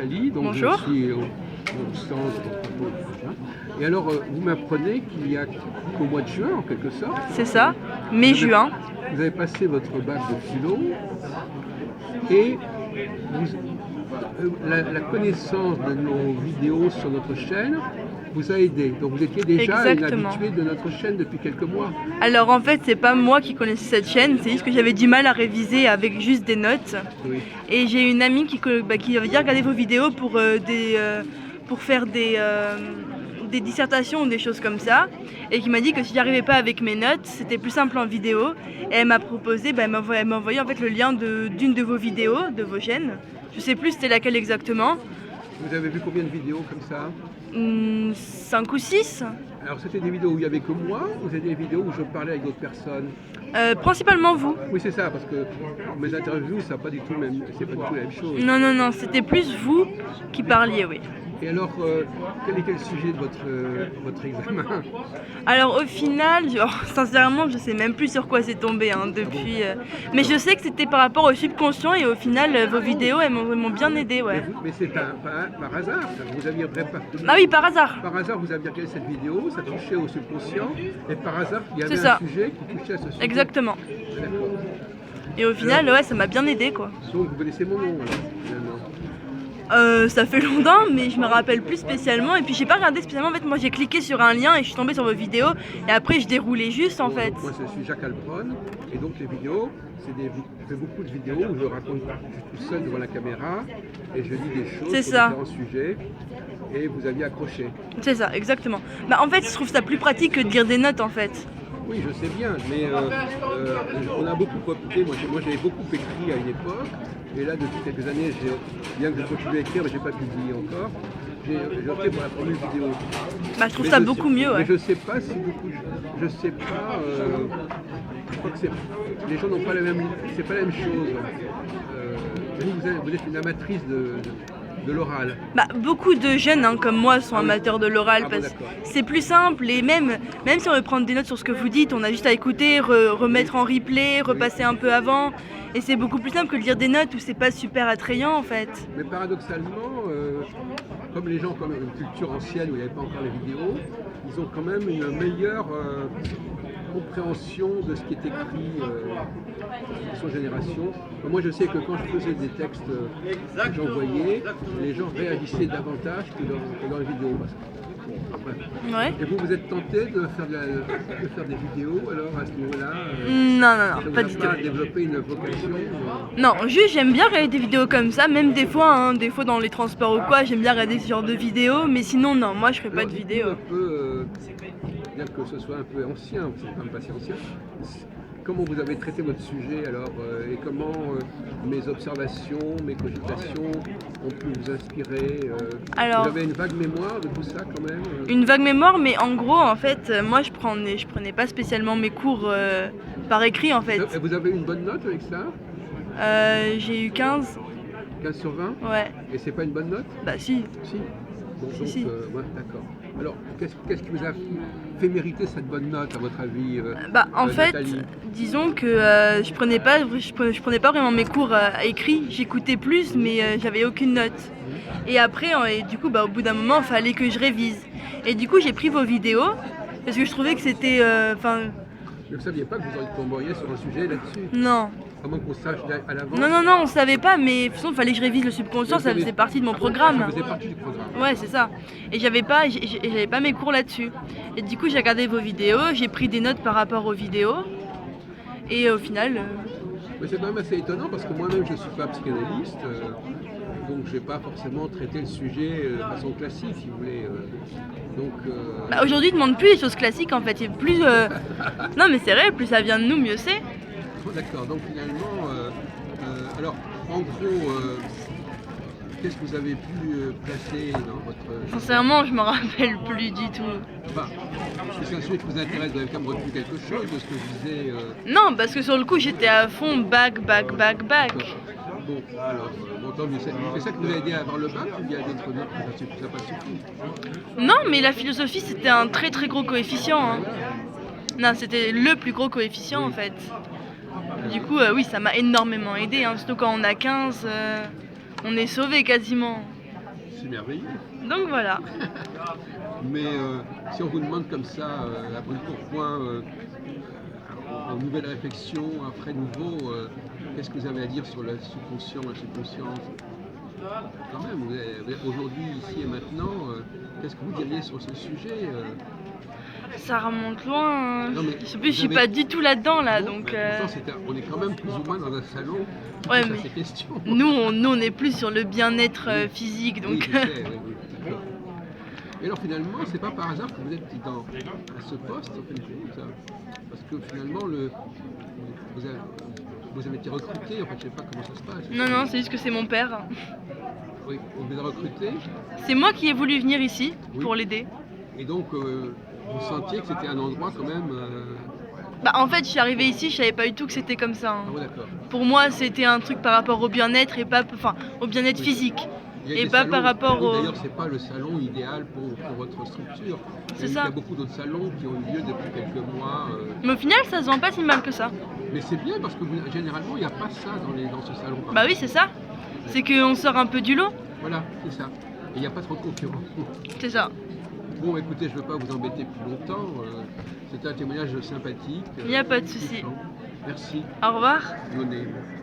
Nathalie, donc Bonjour. je suis au centre. Et alors, vous m'apprenez qu'il y a qu'au mois de juin, en quelque sorte, C'est ça, mai-juin. vous avez passé votre bac de philo et la connaissance de nos vidéos sur notre chaîne vous a aidé. Donc vous étiez déjà une Exactement. habituée de notre chaîne depuis quelques mois. Alors en fait, c'est pas moi qui connaissais cette chaîne, c'est juste que j'avais du mal à réviser avec juste des notes. Oui. Et j'ai une amie qui avait dit regarder vos vidéos pour faire des dissertations ou des choses comme ça, et qui m'a dit que si j'arrivais pas avec mes notes, c'était plus simple en vidéo. Et elle m'a proposé, elle m'a envoyé en fait le lien d'une de vos vidéos, de vos chaînes. Je sais plus c'était laquelle exactement. Vous avez vu combien de vidéos comme ça? 5 ou 6. Alors c'était des vidéos où il n'y avait que moi ou c'était des vidéos où je parlais avec d'autres personnes? Principalement vous. Oui, c'est ça, parce que mes interviews, c'est pas du tout la même chose. Non, non, non, c'était plus vous qui parliez, oui. Et alors, quel était le sujet de votre examen? Alors au final, sincèrement, je sais même plus sur quoi c'est tombé depuis. Mais je sais que c'était par rapport au subconscient et au final, vos vidéos, elles m'ont bien aidé, ouais. Mais c'est par hasard, vous aviez préparé. Ah oui, par hasard. Par hasard, vous aviez regardé cette vidéo, ça touchait au subconscient, et par hasard, il y avait C'est ça. un sujet qui touchait à ce sujet. Exactement. D'accord. Et au final, ouais, ça m'a bien aidé, quoi. Donc vous connaissez mon nom, alors, finalement. Ça fait longtemps, mais je me rappelle plus spécialement. Et puis j'ai pas regardé spécialement. En fait, moi j'ai cliqué sur un lien et je suis tombée sur vos vidéos. Et après, je déroulais juste en fait. Moi, je suis Jacques Alpron, et donc les vidéos, je fais beaucoup de vidéos où je raconte tout seul devant la caméra et je dis des choses sur différents sujets. Et vous aviez accroché. C'est ça, exactement. Bah en fait, je trouve ça plus pratique que de lire des notes en fait. Oui, je sais bien, mais on a beaucoup opté. Moi, j'avais beaucoup écrit à une époque, et là, depuis quelques années, bien que je continue à écrire, mais je n'ai pas publié encore, j'ai opté pour la première vidéo. Bah, je trouve ça beaucoup mieux, ouais. Mais je ne sais pas si beaucoup. Je sais pas. Je crois que les gens n'ont pas la même. C'est pas la même chose. Vous êtes une amatrice de l'oral. Bah, beaucoup de jeunes comme moi sont amateurs de l'oral parce que c'est plus simple et même si on veut prendre des notes sur ce que vous dites, on a juste à écouter, remettre en replay, repasser un peu avant et c'est beaucoup plus simple que de lire des notes où c'est pas super attrayant en fait. Mais paradoxalement, comme les gens ont une culture ancienne où il n'y avait pas encore les vidéos, ils ont quand même une meilleure compréhension de ce qui est écrit de son génération. Moi, je sais que quand je faisais des textes que j'envoyais, les gens réagissaient davantage que dans les vidéos. Ouais. Et vous êtes tenté de faire des vidéos alors à ce niveau-là? Non, pas du tout. Développer une vocation? Non, juste j'aime bien regarder des vidéos comme ça, même des fois dans les transports ou quoi, j'aime bien regarder ce genre de vidéos, mais sinon non, moi je ferai pas de vidéos. Bien que ce soit un peu ancien, vous n'êtes quand même pas si ancien. Comment vous avez traité votre sujet alors et comment mes observations, mes cogitations ont pu vous inspirer alors, vous avez une vague mémoire de tout ça quand même Une vague mémoire, mais en gros, en fait, moi je prenais pas spécialement mes cours par écrit en fait. Et vous avez une bonne note avec ça? J'ai eu 15. 15 sur 20? Ouais. Et c'est pas une bonne note? Bah si. Si. Donc, si. Ouais, d'accord. Alors, qu'est-ce qui vous a fait mériter cette bonne note, à votre avis En fait, Nathalie? disons que je prenais pas vraiment mes cours à écrit, j'écoutais plus, mais j'avais aucune note. Et après, du coup, au bout d'un moment, il fallait que je révise. Et du coup, j'ai pris vos vidéos, parce que je trouvais que c'était... Vous ne saviez pas que vous tomberiez sur un sujet là-dessus? Non. À moins qu'on sache à l'avance. Non, on savait pas, mais de toute façon, il fallait que je révise le subconscient, ça faisait partie de mon programme. Ça faisait partie du programme. Ouais, c'est ça. Et j'avais pas mes cours là-dessus. Et du coup, j'ai regardé vos vidéos, j'ai pris des notes par rapport aux vidéos. Et au final... Mais c'est quand même assez étonnant parce que moi-même, je ne suis pas psychanalyste. Donc, je n'ai pas forcément traité le sujet de façon classique, si vous voulez. Aujourd'hui, ils ne demandent plus les choses classiques, en fait. Et plus, non, mais c'est vrai, plus ça vient de nous, mieux c'est. D'accord, donc finalement, alors, en gros, qu'est-ce que vous avez pu placer dans votre... Sincèrement, je me rappelle plus du tout. Enfin, c'est un sujet qui vous intéresse, vous avez quand même retenu quelque chose de ce que je disais Non, parce que sur le coup, j'étais à fond bac. Bon, alors, tant mieux. C'est ça qui vous a aidé à avoir le bac ou il y a d'autres notes que ça n'a pas suffi? Non, mais la philosophie, c'était un très très gros coefficient. Non, c'était le plus gros coefficient en fait. Du coup, oui, ça m'a énormément aidé. Surtout quand on a 15, on est sauvé quasiment. c'est merveilleux. Donc voilà. Mais si on vous demande comme ça, à brûle pour point, en nouvelle réflexion, après nouveau, qu'est-ce que vous avez à dire sur le subconscient, la subconscience? Quand même, aujourd'hui, ici et maintenant, qu'est-ce que vous diriez sur ce sujet? Ça remonte loin. Non, mais En plus, je suis vous pas avez- du tout là-dedans là, Non, donc. mais pourtant, on est quand même plus ou moins dans un salon qui Ouais, touche à mais ces questions. nous, on est plus sur le bien-être Oui. physique, Oui, donc. je sais, oui, oui, d'accord. Et alors finalement, c'est pas par hasard que vous êtes à ce poste, en fin de compte, parce que finalement, vous avez, vous avez été recruté, en fait, je sais pas comment ça se passe. Non, non, c'est juste que c'est mon père. Oui, on vous a recruté, C'est moi qui ai voulu venir ici Oui. pour l'aider. et donc vous sentiez que c'était un endroit quand même. Bah, en fait, je suis arrivée ici, je savais pas du tout que c'était comme ça. Hein. Ah ouais, d'accord. Pour moi, c'était un truc par rapport au bien-être et pas, enfin, au bien-être Oui. physique. Il y a Et des pas salons, par rapport oui, au. d'ailleurs, c'est pas le salon idéal pour votre structure. C'est Il y ça. a beaucoup d'autres salons qui ont eu lieu depuis quelques mois. Mais au final, ça se vend pas si mal que ça. Mais c'est bien parce que généralement, il n'y a pas ça dans ce salon. Bah oui, c'est ça. C'est qu'on sort un peu du lot. Voilà, c'est ça. Et il n'y a pas trop de concurrence. C'est ça. Bon, écoutez, je ne veux pas vous embêter plus longtemps. C'était un témoignage sympathique. Il n'y a pas de souci. touchant. Merci. Au revoir. Your name.